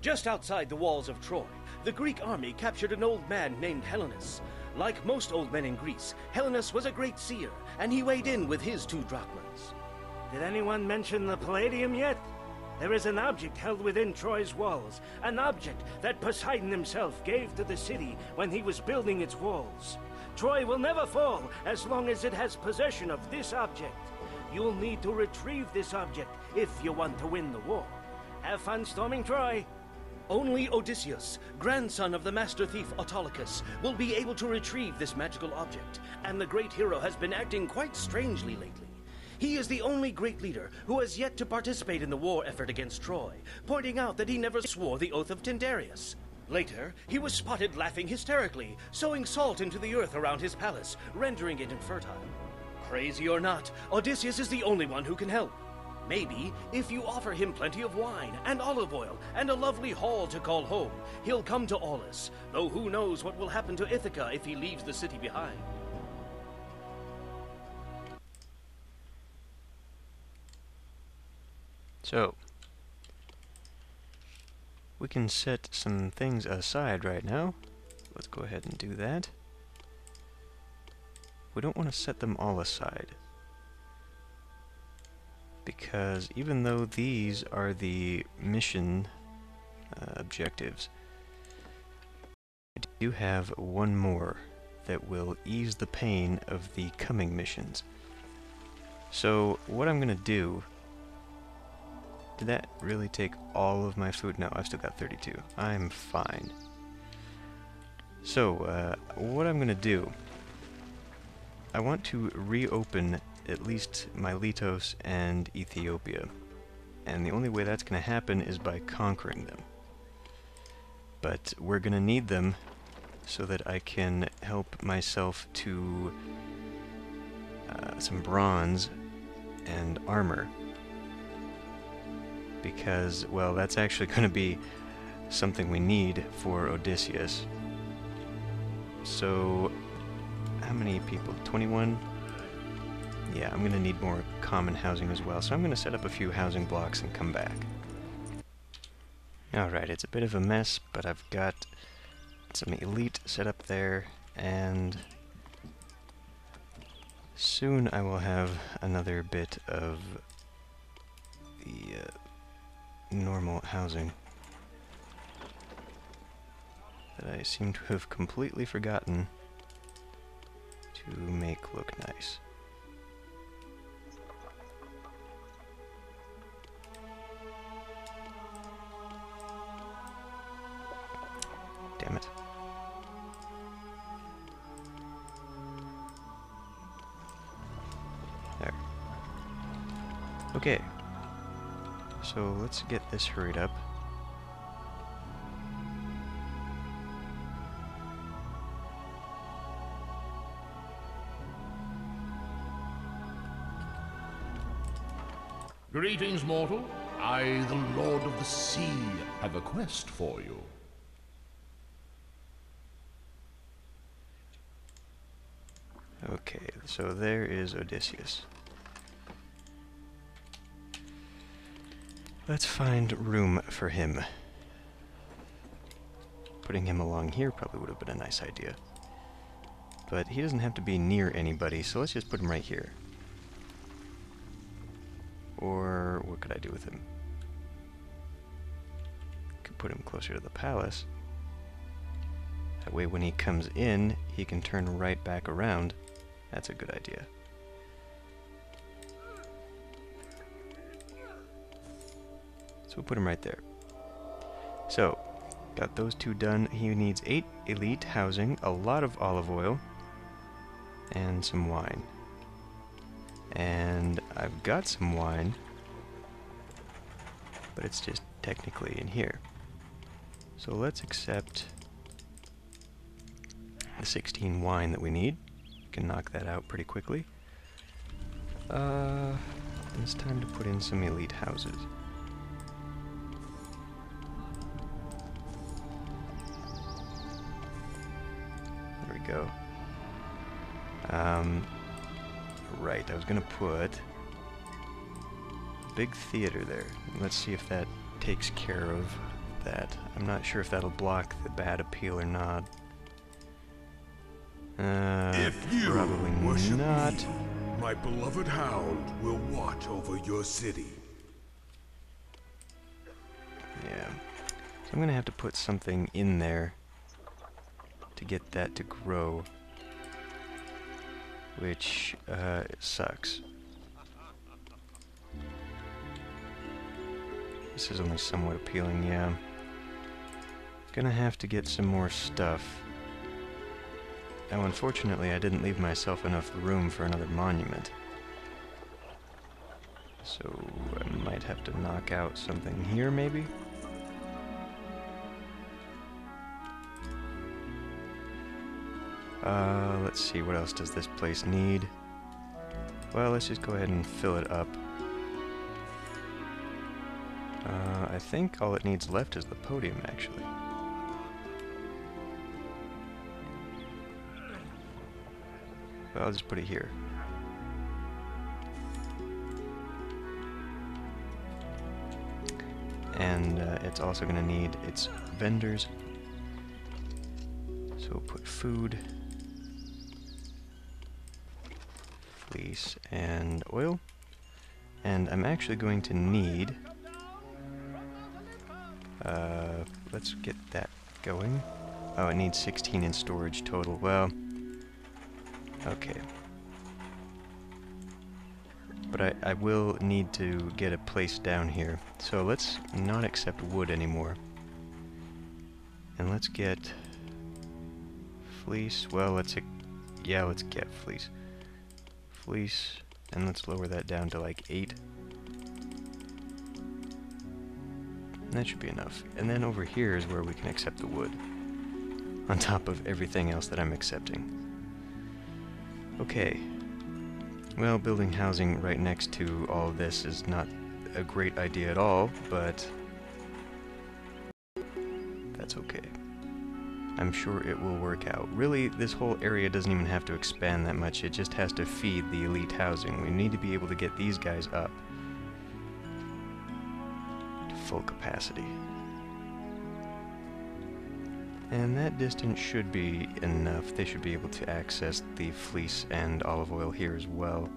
Just outside the walls of Troy, the Greek army captured an old man named Helenus. Like most old men in Greece, Helenus was a great seer, and he weighed in with his 2 drachmas. Did anyone mention the Palladium yet? There is an object held within Troy's walls, an object that Poseidon himself gave to the city when he was building its walls. Troy will never fall as long as it has possession of this object. You'll need to retrieve this object if you want to win the war. Have fun storming Troy. Only Odysseus, grandson of the master thief Autolycus, will be able to retrieve this magical object, and the great hero has been acting quite strangely lately. He is the only great leader who has yet to participate in the war effort against Troy, pointing out that he never swore the oath of Tyndareus. Later, he was spotted laughing hysterically, sowing salt into the earth around his palace, rendering it infertile. Crazy or not, Odysseus is the only one who can help. Maybe, if you offer him plenty of wine and olive oil and a lovely hall to call home, he'll come to Aulis, though who knows what will happen to Ithaca if he leaves the city behind. So, we can set some things aside right now. Let's go ahead and do that. We don't want to set them all aside, because even though these are the mission objectives, I do have one more that will ease the pain of the coming missions. So what I'm going to do... Did that really take all of my food? No, I've still got 32. I'm fine. So, what I'm going to do... I want to reopen at least Miletos and Ethiopia. And the only way that's going to happen is by conquering them. But we're going to need them so that I can help myself to some bronze and armor. Because, well, that's actually going to be something we need for Odysseus. So, how many people? 21? Yeah, I'm going to need more common housing as well, so I'm going to set up a few housing blocks and come back. Alright, it's a bit of a mess, but I've got some elite set up there, and soon I will have another bit of the normal housing that I seem to have completely forgotten to make look nice. Damn it. There. Okay. So let's get this hurried up. Greetings, mortal. I, the Lord of the Sea, have a quest for you. Okay, so there is Odysseus. Let's find room for him. Putting him along here probably would have been a nice idea. But he doesn't have to be near anybody, so let's just put him right here. Or what could I do with him? Could put him closer to the palace. That way when he comes in, he can turn right back around. That's a good idea. So we'll put him right there. So, got those two done. He needs 8 elite housing, a lot of olive oil, and some wine. And I've got some wine, but it's just technically in here. So let's accept the 16 wine that we need. We can knock that out pretty quickly. It's time to put in some elite houses. There we go. Right, I was gonna put a big theater there. Let's see if that takes care of that. I'm not sure if that'll block the bad appeal or not. If you Probably worship not. me, my beloved hound will watch over your city. Yeah. So I'm gonna have to put something in there to get that to grow, which sucks. This is only somewhat appealing, yeah. Gonna have to get some more stuff. Now, unfortunately, I didn't leave myself enough room for another monument. So, I might have to knock out something here, maybe? Let's see, what else does this place need? Well, let's just go ahead and fill it up. I think all it needs left is the podium, actually. Well, I'll just put it here. And it's also going to need its vendors. So we'll put food, fleece, and oil. And I'm actually going to need... let's get that going. Oh, it needs 16 in storage total. Well, okay. But I will need to get a place down here. So let's not accept wood anymore. And let's get fleece. Well, let's get fleece. Fleece, and let's lower that down to like 8. That should be enough. And then over here is where we can accept the wood, on top of everything else that I'm accepting. Okay. Well, building housing right next to all of this is not a great idea at all, but that's okay. I'm sure it will work out. Really, this whole area doesn't even have to expand that much. It just has to feed the elite housing. We need to be able to get these guys up to full capacity. And that distance should be enough. They should be able to access the fleece and olive oil here as well.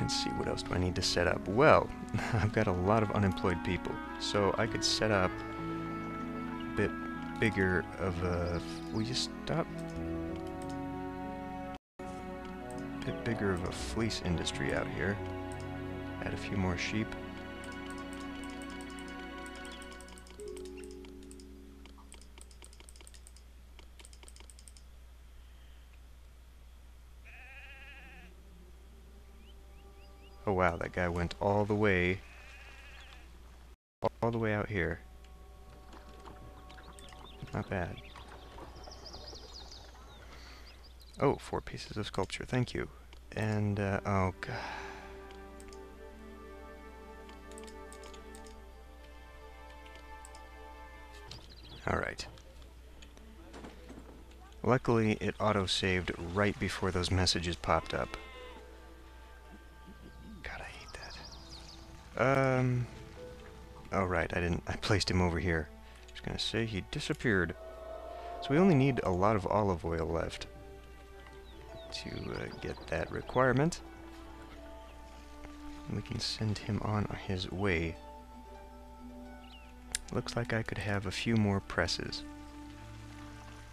Let's see, what else do I need to set up? Well, I've got a lot of unemployed people, so I could set up a bit bigger of a... Will you stop? A bit bigger of a fleece industry out here. Add a few more sheep. Oh wow, that guy went all the way out here. Not bad. Oh, 4 pieces of sculpture, thank you. And, oh god. Alright. Luckily, it auto-saved right before those messages popped up. Oh right, I placed him over here. I was gonna say he disappeared. So we only need a lot of olive oil left to get that requirement. And we can send him on his way. Looks like I could have a few more presses.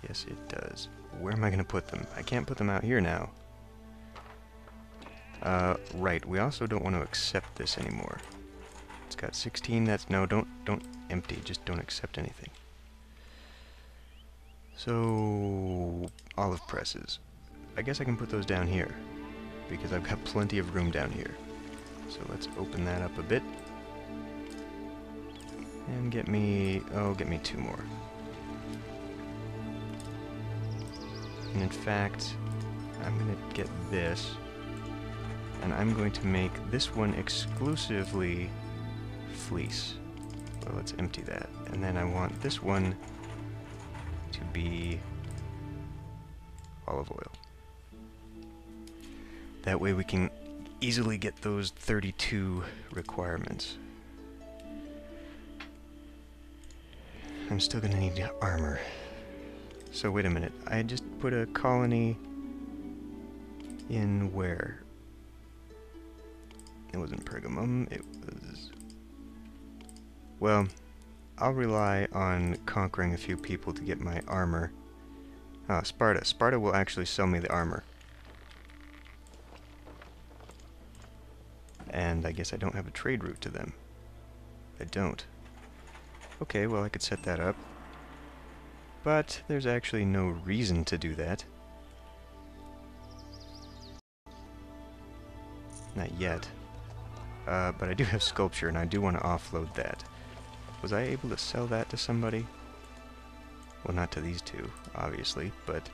Yes, it does. Where am I gonna put them? I can't put them out here now. Right, we also don't want to accept this anymore. It's got 16, that's... No, don't empty, just don't accept anything. So... olive presses. I guess I can put those down here, because I've got plenty of room down here. So let's open that up a bit. And get me... oh, get me 2 more. And in fact, I'm gonna get this. And I'm going to make this one exclusively fleece. Well, let's empty that. And then I want this one to be olive oil. That way we can easily get those 32 requirements. I'm still gonna need armor. So wait a minute, I just put a colony in where? It wasn't Pergamum, it was... Well, I'll rely on conquering a few people to get my armor. Ah, Sparta. Sparta will actually sell me the armor. And I guess I don't have a trade route to them. I don't. Okay, well I could set that up. But there's actually no reason to do that. Not yet. But I do have sculpture, and I do want to offload that. Was I able to sell that to somebody? Well, not to these two, obviously, but...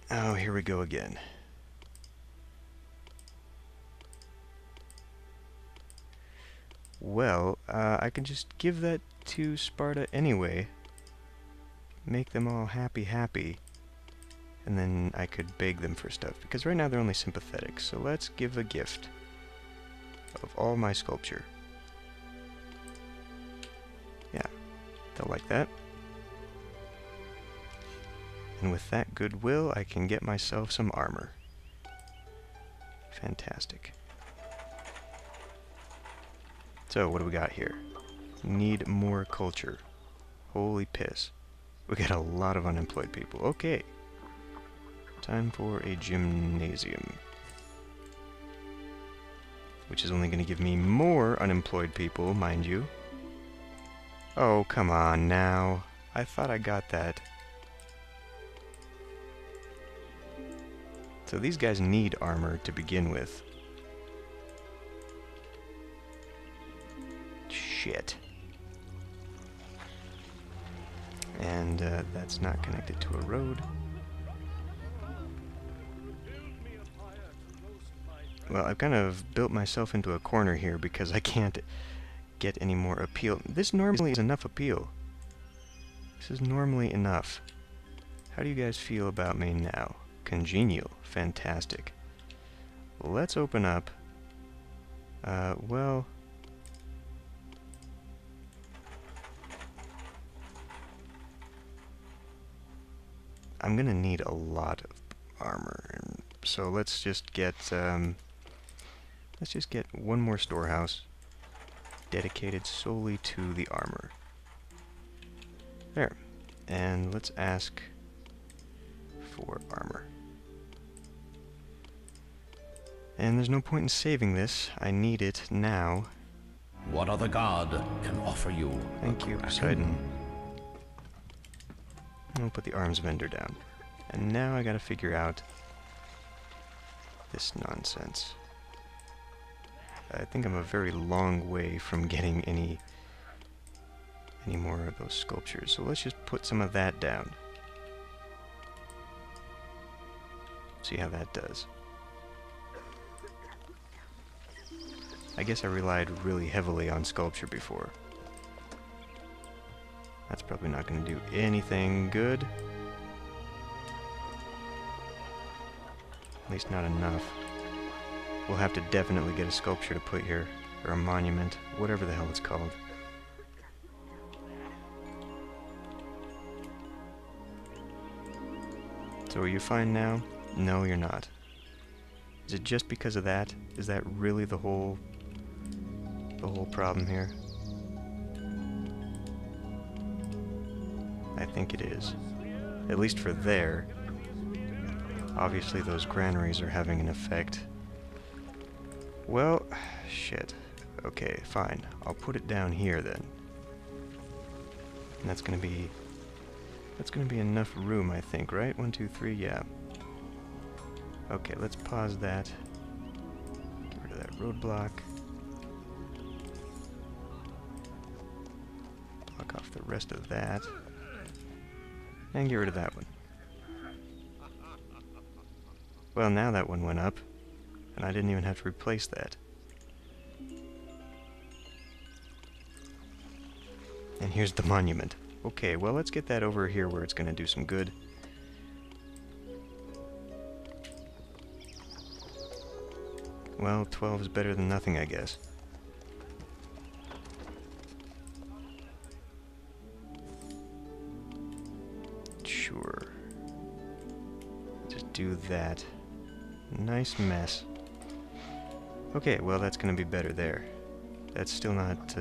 Oh, here we go again. Well, I can just give that to Sparta anyway. Make them all happy. And then I could beg them for stuff, because right now they're only sympathetic. So let's give a gift of all my sculpture. Yeah, they'll like that. And with that goodwill, I can get myself some armor. Fantastic. So, what do we got here? Need more culture. Holy piss. We got a lot of unemployed people. Okay. Time for a gymnasium. Which is only going to give me more unemployed people, mind you. Oh, come on now. I thought I got that. So these guys need armor to begin with. Shit. And that's not connected to a road. Well, I've kind of built myself into a corner here because I can't get any more appeal. This normally is enough appeal. This is normally enough. How do you guys feel about me now? Congenial. Fantastic. Let's open up. Well... I'm gonna need a lot of armor, so let's just get one more storehouse dedicated solely to the armor. There, and let's ask for armor. And there's no point in saving this. I need it now. What other god can offer you? Thank you, Poseidon. We'll put the arms vendor down. And now I gotta figure out this nonsense. I think I'm a very long way from getting any more of those sculptures. So let's just put some of that down. See how that does. I guess I relied really heavily on sculpture before. That's probably not going to do anything good. At least not enough. We'll have to definitely get a sculpture to put here. Or a monument. Whatever the hell it's called. So are you fine now? No, you're not. Is it just because of that? Is that really the whole problem here? I think it is. At least for there. Obviously those granaries are having an effect. Well, shit. Okay, fine. I'll put it down here then. And that's gonna be enough room, I think, right? 1, 2, 3, yeah. Okay, let's pause that. Get rid of that roadblock. Block off the rest of that. And get rid of that one. Well, now that one went up, and I didn't even have to replace that. And here's the monument. Okay, well, let's get that over here where it's going to do some good. Well, 12 is better than nothing, I guess. Sure. Just do that. Nice mess. Okay, well, that's gonna be better there. That's still not,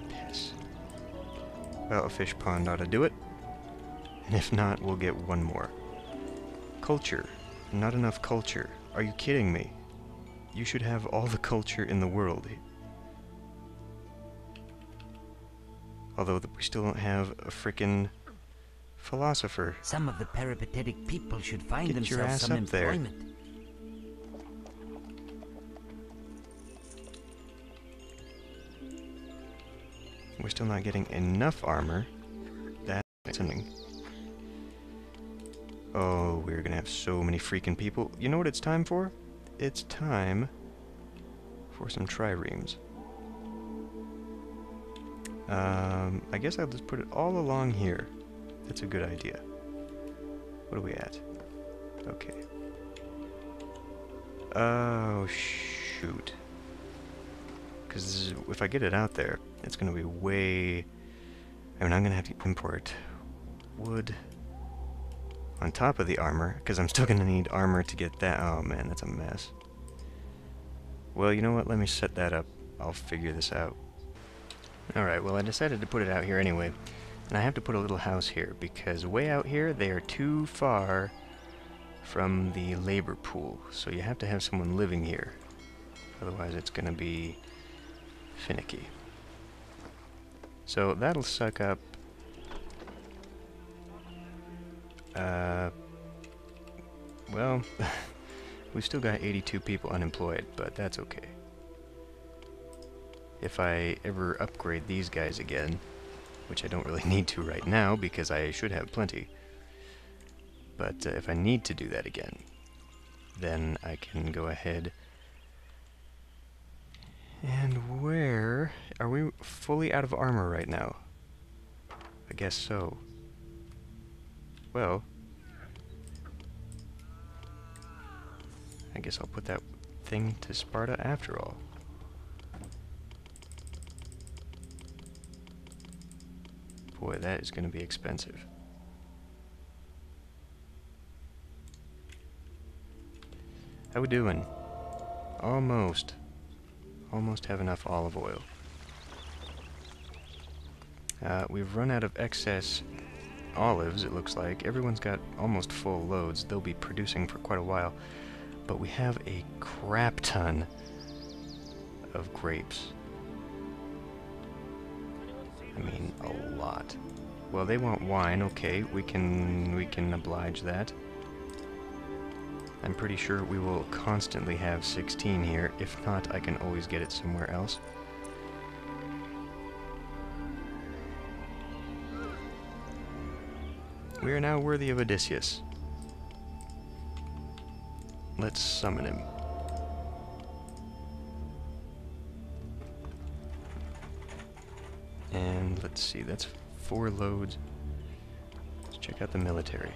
piss. Well, a fish pond ought to do it. And if not, we'll get one more. Culture. Not enough culture. Are you kidding me? You should have all the culture in the world. Although we still don't have a frickin' philosopher. Some of the peripatetic people should find Get your themselves ass some up there. employment. We're still not getting enough armor. That's something. Oh, we're gonna have so many freaking people. You know what it's time for? It's time for some triremes. I guess I'll just put it all along here. That's a good idea. What are we at? Okay. Oh, shoot. Because if I get it out there, it's going to be way... I mean, I'm going to have to import wood on top of the armor, because I'm still going to need armor to get that. Oh, man, that's a mess. Well, you know what? Let me set that up. I'll figure this out. Alright, well, I decided to put it out here anyway. And I have to put a little house here, because way out here, they are too far from the labor pool. So you have to have someone living here. Otherwise, it's going to be finicky. So that'll suck up... well, we've still got 82 people unemployed, but that's okay. If I ever upgrade these guys again, which I don't really need to right now because I should have plenty, but if I need to do that again, then I can go ahead. And where are we? Fully out of armor right now? I guess so. Well, I guess I'll put that thing to Sparta after all. Boy, that is going to be expensive. How we doing? Almost. Almost have enough olive oil. We've run out of excess olives, it looks like. Everyone's got almost full loads. They'll be producing for quite a while. But we have a crap ton of grapes. I mean, a lot. Well, they want wine. Okay, we can oblige that. I'm pretty sure we will constantly have 16 here. If not, I can always get it somewhere else. We are now worthy of Odysseus. Let's summon him. And let's see, that's 4 loads. Let's check out the military.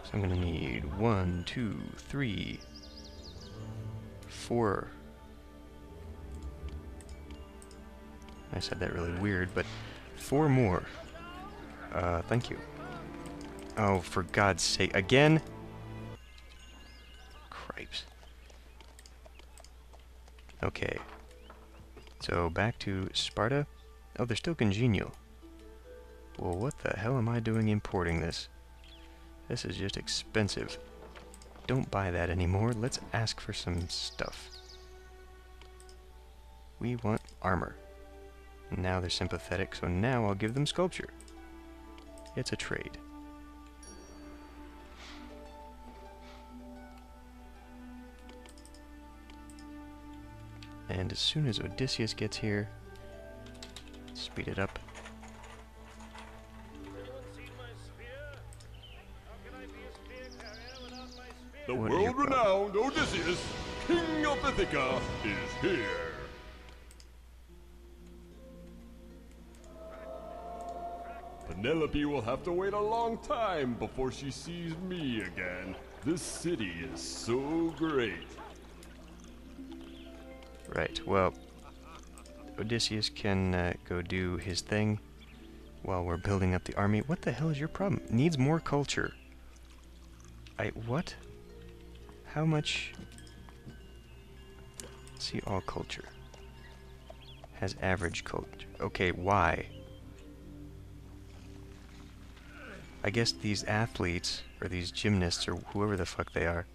So I'm gonna need 1, 2, 3, 4. I said that really weird, but 4 more. Thank you. Oh, for God's sake, again? Cripes. Okay. So, back to Sparta. Oh, they're still congenial. Well, what the hell am I doing importing this? This is just expensive. Don't buy that anymore. Let's ask for some stuff. We want armor. Now they're sympathetic, so now I'll give them sculpture. It's a trade. And as soon as Odysseus gets here, speed it up. The What is your world-renowned Odysseus, King of Ithaca, is here. But Penelope will have to wait a long time before she sees me again. This city is so great. Right, well, Odysseus can go do his thing while we're building up the army. What the hell is your problem? Needs more culture. What? How much? See all culture. Has average culture. Okay, why? I guess these athletes, or these gymnasts, or whoever the fuck they are,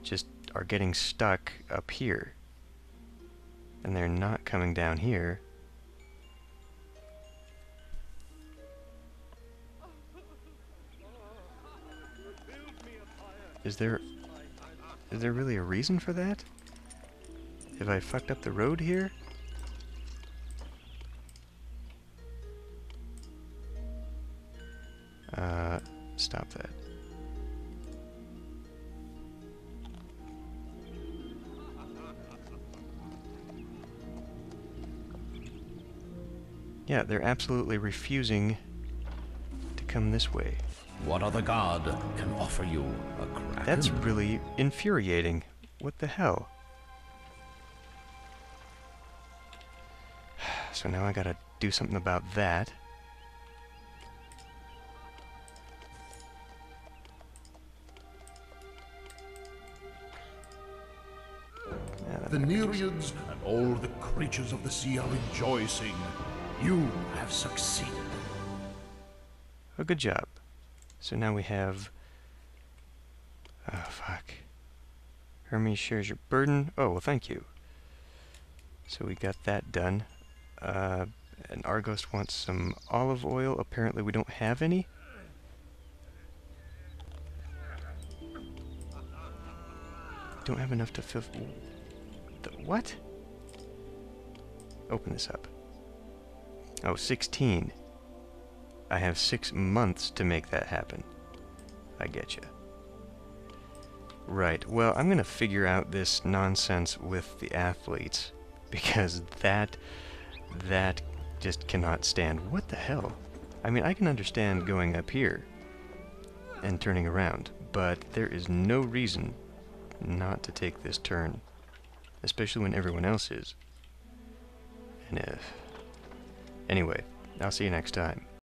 just are getting stuck up here. And they're not coming down here. Is there really a reason for that? Have I fucked up the road here? Stop that. Yeah, they're absolutely refusing to come this way. What other god can offer you a kraken? That's really infuriating. What the hell? So now I gotta do something about that. The Nereids and all the creatures of the sea are rejoicing. You have succeeded. Oh, good job. So now we have... Oh, fuck. Hermes shares your burden. Oh, well, thank you. So we got that done. And Argos wants some olive oil. Apparently we don't have any. Don't have enough to fill... What? Open this up. Oh, 16. I have 6 months to make that happen. I getcha. Right, well, I'm gonna figure out this nonsense with the athletes, because that just cannot stand. What the hell? I mean, I can understand going up here and turning around, but there is no reason not to take this turn, especially when everyone else is. And anyway, I'll see you next time.